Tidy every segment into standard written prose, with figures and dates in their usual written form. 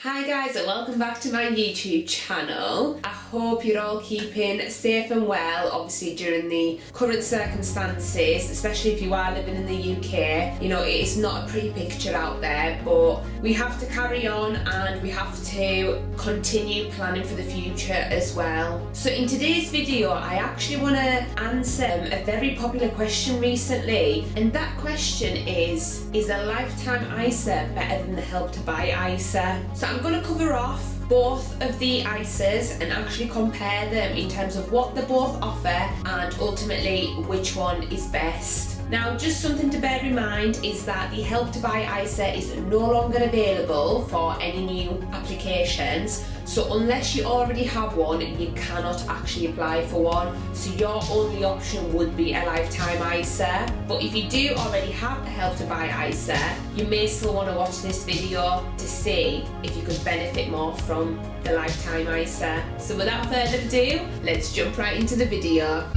Hi guys, and welcome back to my YouTube channel. I hope you're all keeping safe and well, obviously during the current circumstances, especially if you are living in the UK. You know, it's not a pretty picture out there, but we have to carry on and we have to continue planning for the future as well. So in today's video, I actually want to answer a very popular question recently, and that question is a lifetime ISA better than the Help to Buy ISA? So I'm going to cover off both of the ISAs and actually compare them in terms of what they both offer and ultimately which one is best. Now, just something to bear in mind is that the Help to Buy ISA is no longer available for any new applications. So unless you already have one, you cannot actually apply for one. So your only option would be a lifetime ISA. But if you do already have a Help to Buy ISA, you may still want to watch this video to see if you could benefit more from the lifetime ISA. So without further ado, let's jump right into the video.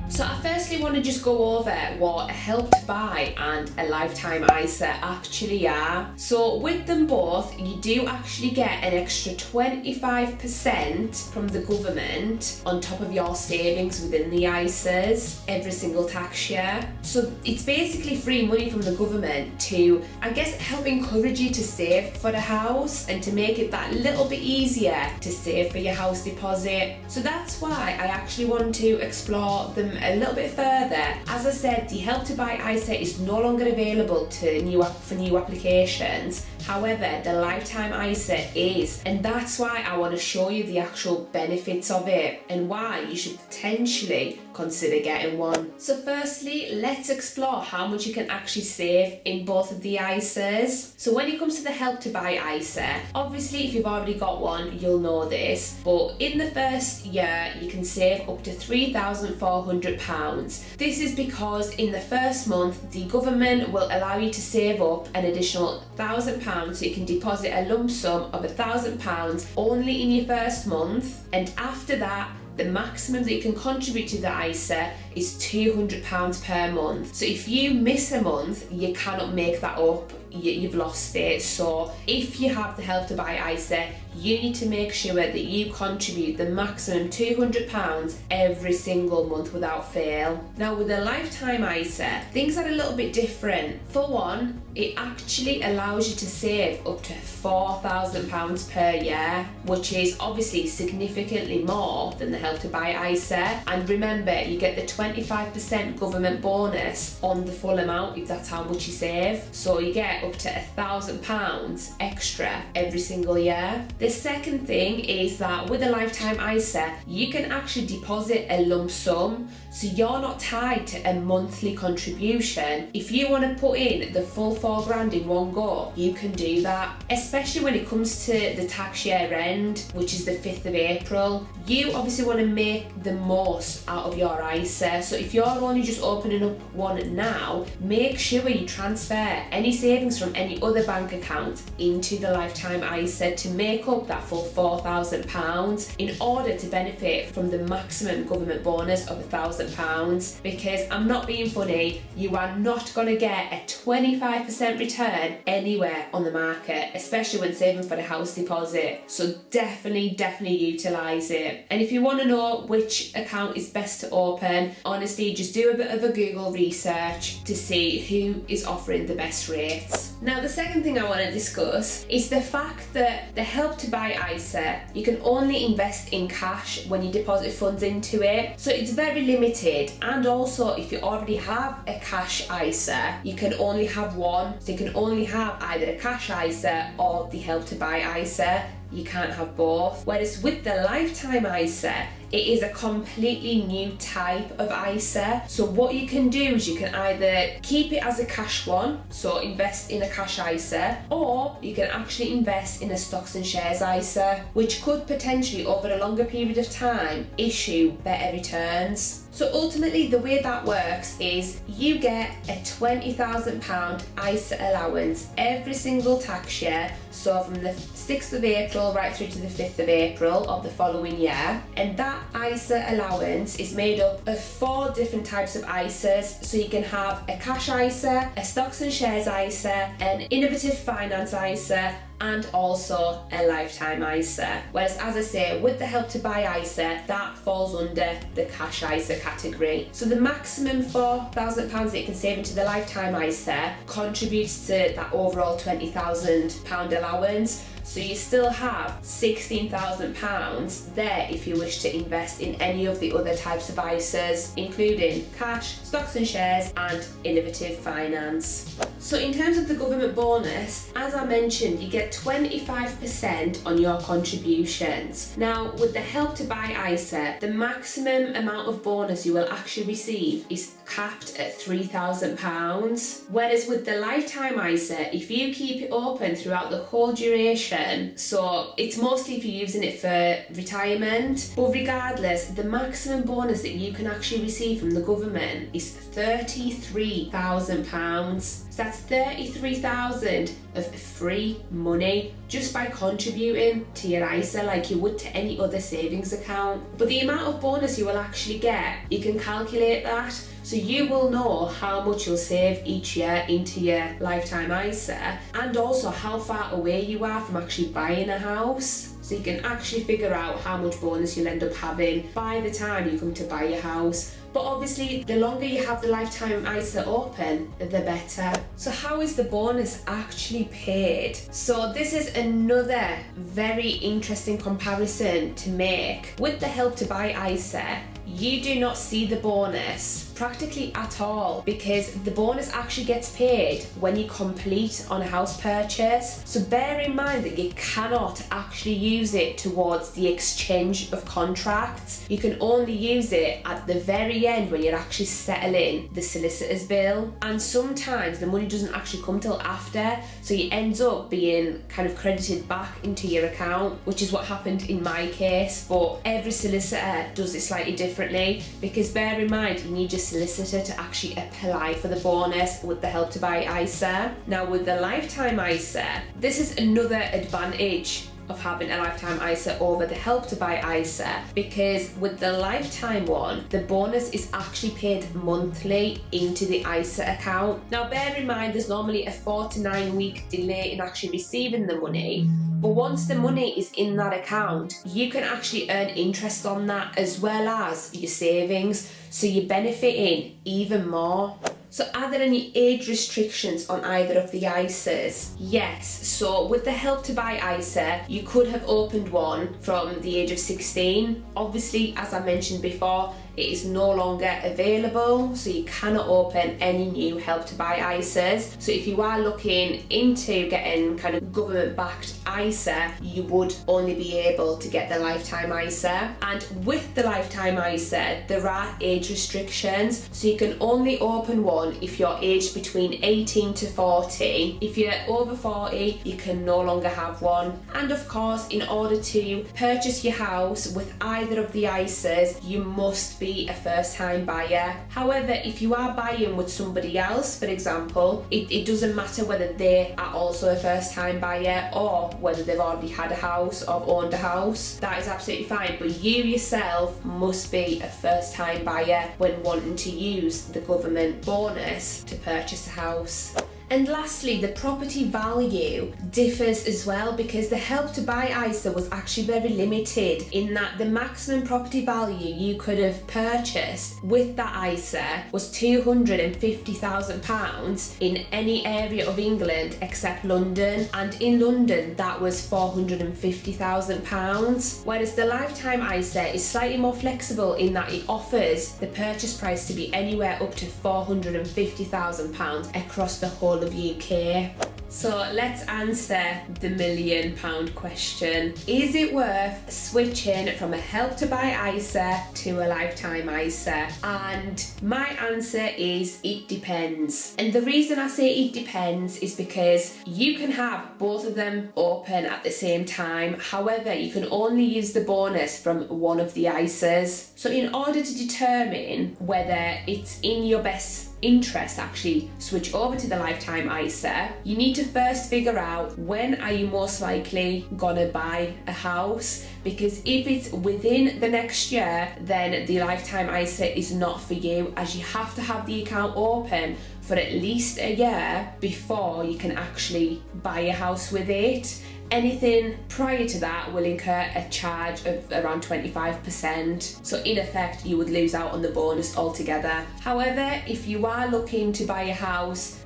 So I firstly want to just go over what a Help to Buy and a lifetime ISA actually are. So with them both, you do actually get an extra 25% from the government on top of your savings within the ISAs every single tax year. So it's basically free money from the government to, I guess, help encourage you to save for the house and to make it that little bit easier to save for your house deposit. So that's why I actually want to explore them a little bit further. As I said, the Help to Buy ISA is no longer available for new applications. However, the lifetime ISA is, and that's why I want to show you the actual benefits of it and why you should potentially consider getting one. So firstly, let's explore how much you can actually save in both of the ISAs. So when it comes to the Help to Buy ISA, obviously if you've already got one, you'll know this, but in the first year you can save up to £3,400. This is because in the first month, the government will allow you to save up an additional £1,000, so you can deposit a lump sum of £1,000 only in your first month, and after that the maximum that you can contribute to the ISA is £200 per month. So if you miss a month, you cannot make that up. You've lost it. So if you have the Help to Buy ISA, you need to make sure that you contribute the maximum £200 every single month without fail. Now with a lifetime ISA, things are a little bit different. For one, it actually allows you to save up to £4,000 per year, which is obviously significantly more than the Help to Buy ISA. And remember, you get the 25% government bonus on the full amount if that's how much you save. So you get up to £1,000 extra every single year. The second thing is that with a lifetime ISA, you can actually deposit a lump sum, so you're not tied to a monthly contribution. If you want to put in the full £4,000 in one go, you can do that, especially when it comes to the tax year end, which is the 5th of April. You obviously want to make the most out of your ISA, so if you're only just opening up one now, make sure you transfer any savings from any other bank account into the lifetime ISA to make up that full £4,000 in order to benefit from the maximum government bonus of £1,000. Because I'm not being funny, you are not going to get a 25% return anywhere on the market, especially when saving for the house deposit. So definitely utilise it. And if you want to know which account is best to open, honestly just do a bit of a Google research to see who is offering the best rates. Now the second thing I want to discuss is the fact that the Help to Buy ISA, you can only invest in cash when you deposit funds into it. So it's very limited, and also if you already have a cash ISA, you can only have one. So you can only have either a cash ISA or the Help to Buy ISA. You can't have both. Whereas with the lifetime ISA, it is a completely new type of ISA. So what you can do is you can either keep it as a cash one, so invest in a cash ISA, or you can actually invest in a stocks and shares ISA, which could potentially over a longer period of time issue better returns. So ultimately the way that works is you get a £20,000 ISA allowance every single tax year, so from the 6th of April right through to the 5th of April of the following year, and that that ISA allowance is made up of 4 different types of ISAs. So you can have a cash ISA, a stocks and shares ISA, an innovative finance ISA, and also a lifetime ISA. Whereas, as I say, with the Help to Buy ISA, that falls under the cash ISA category. So the maximum £4,000 that you can save into the lifetime ISA contributes to that overall £20,000 allowance. So you still have £16,000 there if you wish to invest in any of the other types of ISAs, including cash, stocks and shares, and innovative finance. So in terms of the government bonus, as I mentioned, you get 25% on your contributions. Now, with the Help to Buy ISA, the maximum amount of bonus you will actually receive is capped at £3,000. Whereas with the lifetime ISA, if you keep it open throughout the whole duration, so it's mostly if you're using it for retirement, but regardless, the maximum bonus that you can actually receive from the government is £33,000. So that's 33,000 of free money just by contributing to your ISA like you would to any other savings account. But the amount of bonus you will actually get, you can calculate that. So you will know how much you'll save each year into your lifetime ISA, and also how far away you are from actually buying a house. So you can actually figure out how much bonus you'll end up having by the time you come to buy your house. But obviously, the longer you have the lifetime ISA open, the better. So how is the bonus actually paid? So this is another very interesting comparison to make. With the Help to Buy ISA, you do not see the bonus practically at all, because the bonus actually gets paid when you complete on a house purchase. So bear in mind that you cannot actually use it towards the exchange of contracts. You can only use it at the very end when you're actually settling the solicitor's bill, and sometimes the money doesn't actually come till after, so it ends up being kind of credited back into your account, which is what happened in my case. But every solicitor does it slightly differently, because bear in mind you need your solicitor to actually apply for the bonus with the Help to Buy ISA. Now with the lifetime ISA, this is another advantage of having a lifetime ISA over the Help to Buy ISA, because with the lifetime one, the bonus is actually paid monthly into the ISA account. Now bear in mind there's normally a 4 to 9 week delay in actually receiving the money, but once the money is in that account, you can actually earn interest on that as well as your savings, so you're benefiting even more. So are there any age restrictions on either of the ISAs? Yes, so with the Help to Buy ISA, you could have opened one from the age of 16. Obviously, as I mentioned before, it is no longer available, so you cannot open any new Help to Buy ISAs. So if you are looking into getting kind of government-backed ISA, you would only be able to get the lifetime ISA. And with the lifetime ISA, there are age restrictions, so you can only open one if you're aged between 18 to 40. If you're over 40, you can no longer have one. And of course, in order to purchase your house with either of the ISAs, you must be a first-time buyer. However, if you are buying with somebody else, for example, it doesn't matter whether they are also a first-time buyer or whether they've already had a house or owned a house. That is absolutely fine, but you yourself must be a first-time buyer when wanting to use the government bonus to purchase a house. And lastly, the property value differs as well, because the Help to Buy ISA was actually very limited in that the maximum property value you could have purchased with that ISA was £250,000 in any area of England except London, and in London that was £450,000. Whereas the lifetime ISA is slightly more flexible in that it offers the purchase price to be anywhere up to £450,000 across the whole of UK. So let's answer the £1 million question. Is it worth switching from a Help to Buy ISA to a lifetime ISA? And my answer is it depends. And the reason I say it depends is because you can have both of them open at the same time. However, you can only use the bonus from one of the ISAs. So in order to determine whether it's in your best interest actually switch over to the lifetime ISA, you need to first figure out when are you most likely gonna buy a house, because if it's within the next year, then the lifetime ISA is not for you, as you have to have the account open for at least a year before you can actually buy a house with it. Anything prior to that will incur a charge of around 25%. So in effect, you would lose out on the bonus altogether. However, if you are looking to buy a house,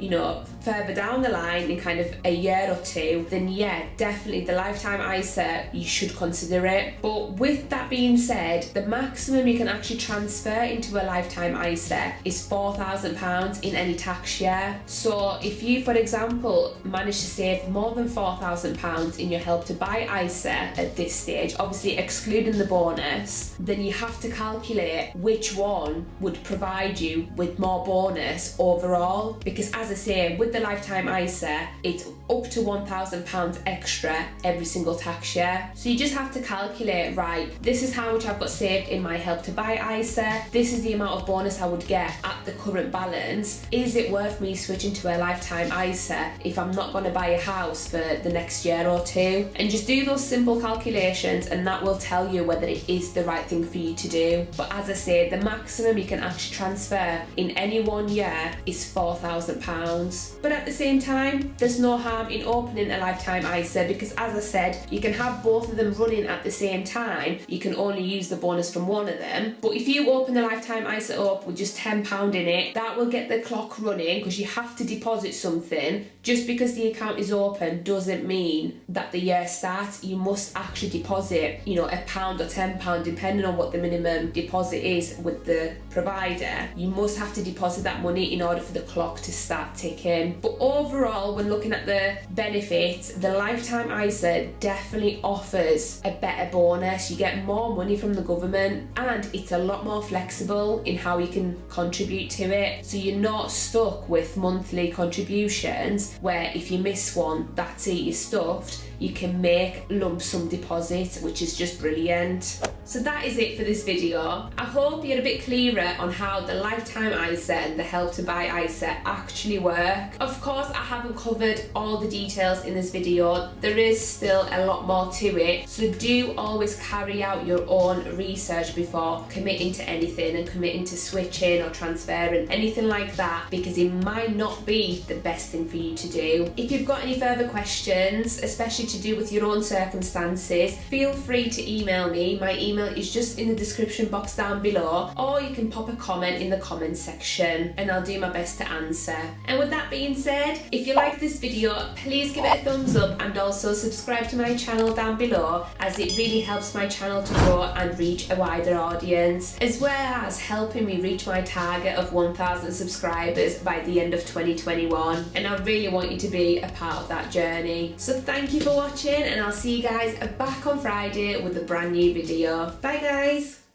further down the line in kind of a year or two, then yeah, definitely the lifetime ISA, you should consider it. But with that being said, the maximum you can actually transfer into a lifetime ISA is £4,000 in any tax year. So if you, for example, manage to save more than £4,000 in your Help to Buy ISA at this stage, obviously excluding the bonus, then you have to calculate which one would provide you with more bonus overall, because as I say, with the lifetime ISA, it's up to £1,000 extra every single tax year. So you just have to calculate, right, this is how much I've got saved in my Help to Buy ISA, this is the amount of bonus I would get at the current balance. Is it worth me switching to a lifetime ISA if I'm not going to buy a house for the next year or two? And just do those simple calculations, and that will tell you whether it is the right thing for you to do. But as I say, the maximum you can actually transfer in any 1 year is £4,000. But at the same time, there's no harm in opening a lifetime ISA, because as I said, you can have both of them running at the same time. You can only use the bonus from one of them. But if you open the lifetime ISA up with just £10 in it, that will get the clock running, because you have to deposit something. Just because the account is open doesn't mean that the year starts. You must actually deposit, £1 or £10, depending on what the minimum deposit is with the provider. You must have to deposit that money in order for the clock to start ticking. But overall, when looking at the benefits, the lifetime ISA definitely offers a better bonus. You get more money from the government, and it's a lot more flexible in how you can contribute to it. So you're not stuck with monthly contributions where if you miss one, that's it, you're stuffed. You can make lump sum deposits, which is just brilliant. So that is it for this video. I hope you're a bit clearer on how the lifetime ISA and the Help to Buy ISA actually work. Of course, I haven't covered all the details in this video. There is still a lot more to it. So do always carry out your own research before committing to anything and committing to switching or transferring, anything like that, because it might not be the best thing for you to do. If you've got any further questions, especially to do with your own circumstances, feel free to email me. My email is just in the description box down below, or you can pop a comment in the comments section and I'll do my best to answer. And with that being said, if you like this video, please give it a thumbs up and also subscribe to my channel down below, as it really helps my channel to grow and reach a wider audience, as well as helping me reach my target of 1,000 subscribers by the end of 2021. And I really want you to be a part of that journey. So thank you for watching, and I'll see you guys back on Friday with a brand new video. Bye guys!